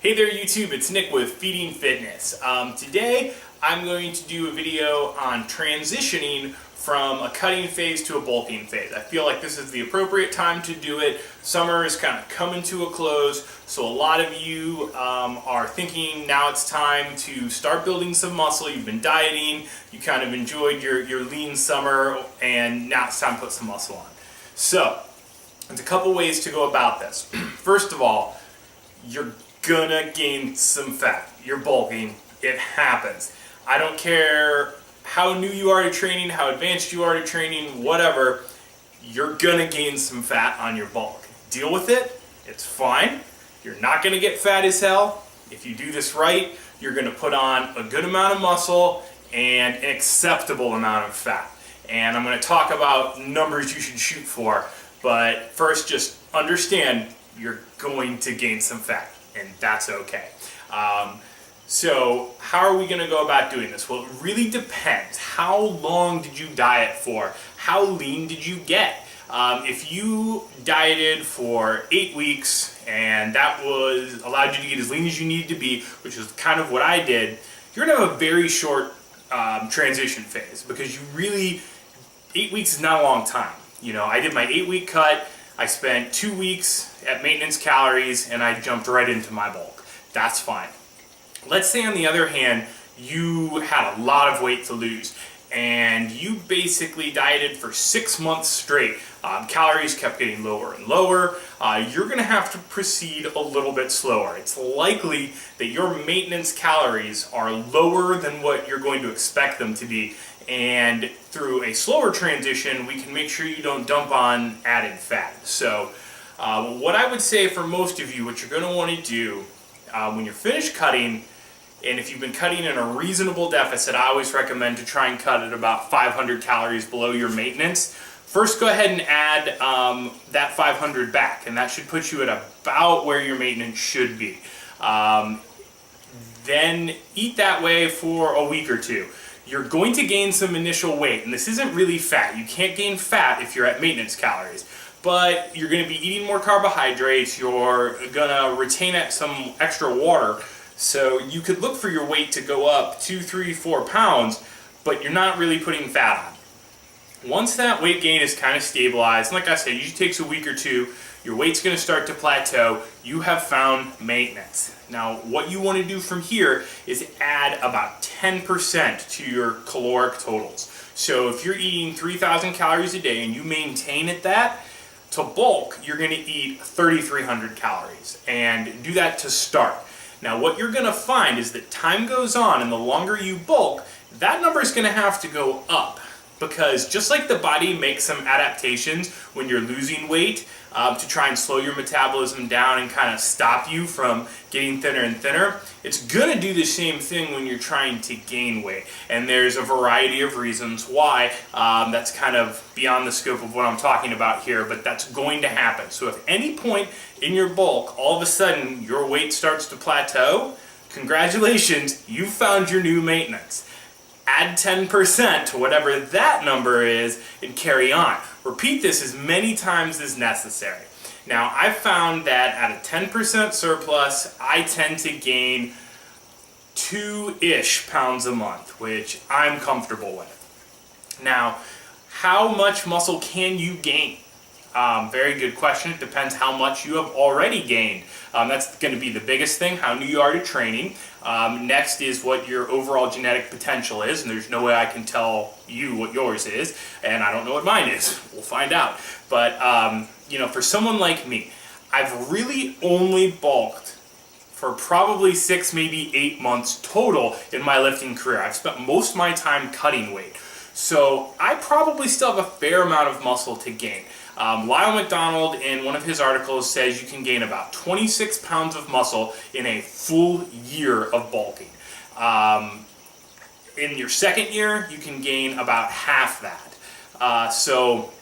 Hey there YouTube, it's Nick with Feeding Fitness. Today I'm going to do a video on transitioning from a cutting phase to a bulking phase. I feel like this is the appropriate time to do it. Summer is kind of coming to a close, so a lot of you are thinking now it's time to start building some muscle. You've been dieting, you kind of enjoyed your lean summer, and now it's time to put some muscle on. So, there's a couple ways to go about this. First of all, you're gonna gain some fat. You're bulking. It happens. I don't care how new you are to training, how advanced you are to training, whatever, you're gonna gain some fat on your bulk. Deal with it. It's fine. You're not gonna get fat as hell. If you do this right, you're gonna put on a good amount of muscle and an acceptable amount of fat. And I'm gonna talk about numbers you should shoot for, but first just understand you're going to gain some fat, and that's okay. So how are we going to go about doing this? Well, it really depends. How long did you diet for? How lean did you get? If you dieted for 8 weeks and that was allowed you to get as lean as you needed to be, which is kind of what I did, you're going to have a very short transition phase, because you really, 8 weeks is not a long time. You know, I did my 8-week cut. I spent 2 weeks at maintenance calories and I jumped right into my bulk. That's fine. Let's say on the other hand, you had a lot of weight to lose and you basically dieted for 6 months straight. Calories kept getting lower and lower. You're going to have to proceed a little bit slower. It's likely that your maintenance calories are lower than what you're going to expect them to be. And through a slower transition, we can make sure you don't dump on added fat. So what I would say for most of you, what you're going to want to do when you're finished cutting, and if you've been cutting in a reasonable deficit, I always recommend to try and cut at about 500 calories below your maintenance. First, go ahead and add that 500 back, and that should put you at about where your maintenance should be. Then eat that way for a week or two. You're going to gain some initial weight, and this isn't really fat. You can't gain fat if you're at maintenance calories, but you're going to be eating more carbohydrates. You're going to retain some extra water, so you could look for your weight to go up 2, 3, 4 pounds, but you're not really putting fat on. Once that weight gain is kind of stabilized, and like I said, it usually takes a week or two, your weight's going to start to plateau. You have found maintenance. Now, what you want to do from here is add about 10% to your caloric totals. So if you're eating 3,000 calories a day and you maintain at that, to bulk, you're going to eat 3,300 calories, and do that to start. Now, what you're going to find is that time goes on, and the longer you bulk, that number is going to have to go up. Because just like the body makes some adaptations when you're losing weight to try and slow your metabolism down and kind of stop you from getting thinner and thinner, it's going to do the same thing when you're trying to gain weight. And there's a variety of reasons why. That's kind of beyond the scope of what I'm talking about here, but that's going to happen. So if any point in your bulk, all of a sudden your weight starts to plateau, congratulations, you've found your new maintenance. Add 10% to whatever that number is and carry on. Repeat this as many times as necessary. Now, I've found that at a 10% surplus, I tend to gain 2-ish pounds a month, which I'm comfortable with. Now, how much muscle can you gain? Very good question. It depends how much you have already gained. That's going to be the biggest thing, how new you are to training. Next is what your overall genetic potential is, and there's no way I can tell you what yours is, and I don't know what mine is. We'll find out. But, you know, for someone like me, I've really only bulked for probably 6, maybe 8 months total in my lifting career. I've spent most of my time cutting weight. So I probably still have a fair amount of muscle to gain. Lyle McDonald, in one of his articles, says you can gain about 26 pounds of muscle in a full year of bulking. In your second year, you can gain about half that. So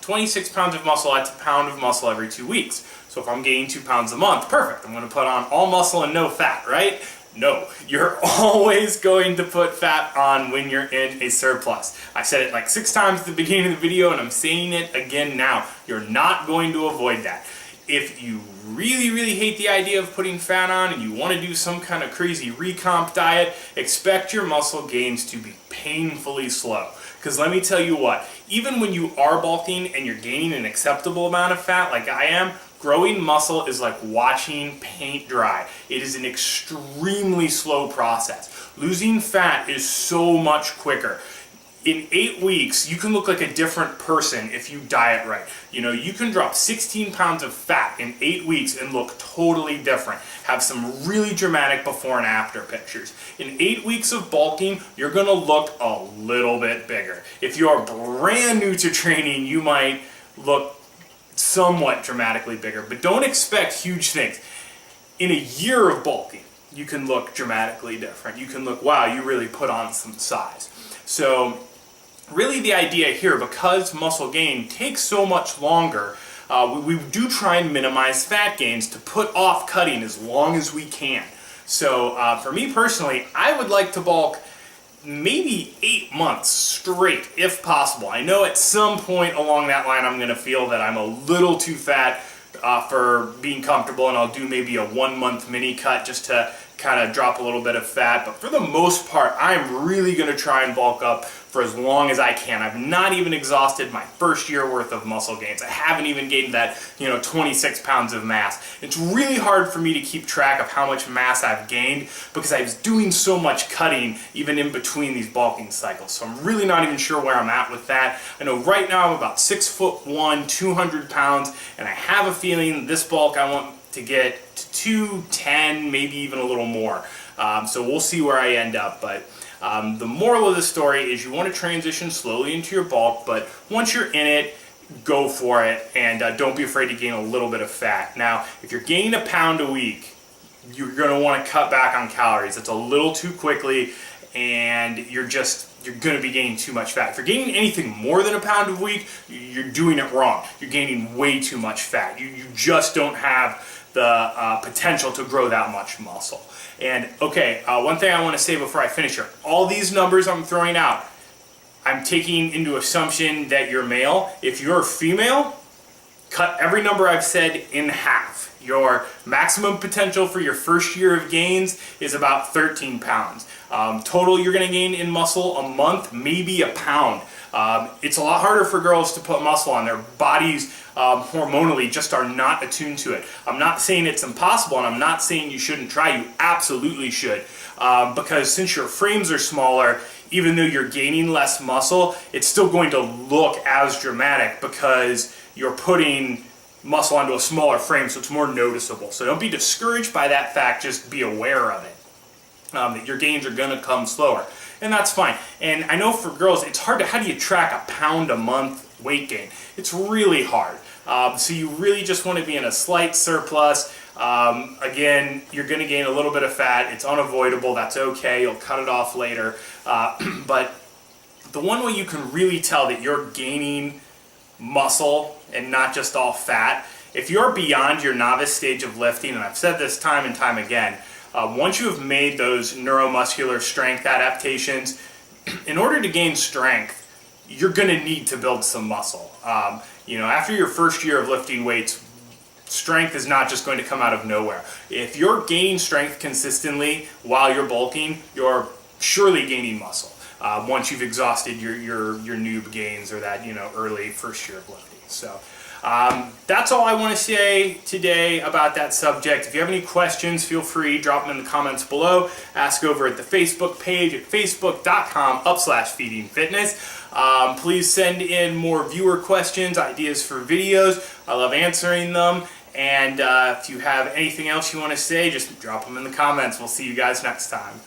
26 pounds of muscle, that's a pound of muscle every 2 weeks. So if I'm gaining 2 pounds a month, perfect. I'm going to put on all muscle and no fat, right? No, you're always going to put fat on when you're in a surplus. I said it like 6 times at the beginning of the video, and I'm saying it again now. You're not going to avoid that. If you really hate the idea of putting fat on and you want to do some kind of crazy recomp diet, expect your muscle gains to be painfully slow. Because let me tell you what, even when you are bulking and you're gaining an acceptable amount of fat like I am, growing muscle is like watching paint dry. It is an extremely slow process. Losing fat is so much quicker. In 8 weeks, you can look like a different person if you diet right. You know, you can drop 16 pounds of fat in 8 weeks and look totally different. Have some really dramatic before and after pictures. In 8 weeks of bulking, you're gonna look a little bit bigger. If you are brand new to training, you might look somewhat dramatically bigger, but don't expect huge things. In a year of bulking, you can look dramatically different. You can look, wow, you really put on some size. So really the idea here, because muscle gain takes so much longer, we do try and minimize fat gains to put off cutting as long as we can. So for me personally, I would like to bulk maybe 8 months straight if possible. I know at some point along that line I'm going to feel that I'm a little too fat for being comfortable, and I'll do maybe a 1 month mini cut just to kind of drop a little bit of fat. But for the most part, I'm really going to try and bulk up for as long as I can. I've not even exhausted my first year worth of muscle gains. I haven't even gained that, 26 pounds of mass. It's really hard for me to keep track of how much mass I've gained because I was doing so much cutting even in between these bulking cycles. So I'm really not even sure where I'm at with that. I know right now I'm about 6'1", 200 pounds, and I have a feeling this bulk I want to get to 210, maybe even a little more. So we'll see where I end up. But the moral of the story is you want to transition slowly into your bulk, but once you're in it, go for it, and don't be afraid to gain a little bit of fat. Now, if you're gaining a pound a week, you're going to want to cut back on calories. It's a little too quickly, and you're going to be gaining too much fat. If you're gaining anything more than a pound a week, you're doing it wrong. You're gaining way too much fat. You just don't have the potential to grow that much muscle. And okay, one thing I want to say before I finish here, all these numbers I'm throwing out, I'm taking into assumption that you're male. If you're female, cut every number I've said in half. Your maximum potential for your first year of gains is about 13 pounds. Total you're going to gain in muscle a month, maybe a pound. It's a lot harder for girls to put muscle on. Their bodies hormonally just are not attuned to it. I'm not saying it's impossible, and I'm not saying you shouldn't try. You absolutely should. Because since your frames are smaller, even though you're gaining less muscle, it's still going to look as dramatic because you're putting muscle onto a smaller frame, so it's more noticeable. So don't be discouraged by that fact, just be aware of it. That your gains are going to come slower. And that's fine. And I know for girls, it's hard to, how do you track a pound a month weight gain? It's really hard. So you really just want to be in a slight surplus. Again, you're going to gain a little bit of fat. It's unavoidable. That's okay. You'll cut it off later. But the one way you can really tell that you're gaining muscle and not just all fat, if you're beyond your novice stage of lifting, and I've said this time and time again, once you have made those neuromuscular strength adaptations, in order to gain strength, you're going to need to build some muscle. After your first year of lifting weights, strength is not just going to come out of nowhere. If you're gaining strength consistently while you're bulking, you're surely gaining muscle once you've exhausted your noob gains or that early first year of lifting. So that's all I want to say today about that subject. If you have any questions, feel free, drop them in the comments below. Ask over at the Facebook page at facebook.com/feedingfitness. Please send in more viewer questions, ideas for videos. I love answering them. And if you have anything else you want to say, just drop them in the comments. We'll see you guys next time.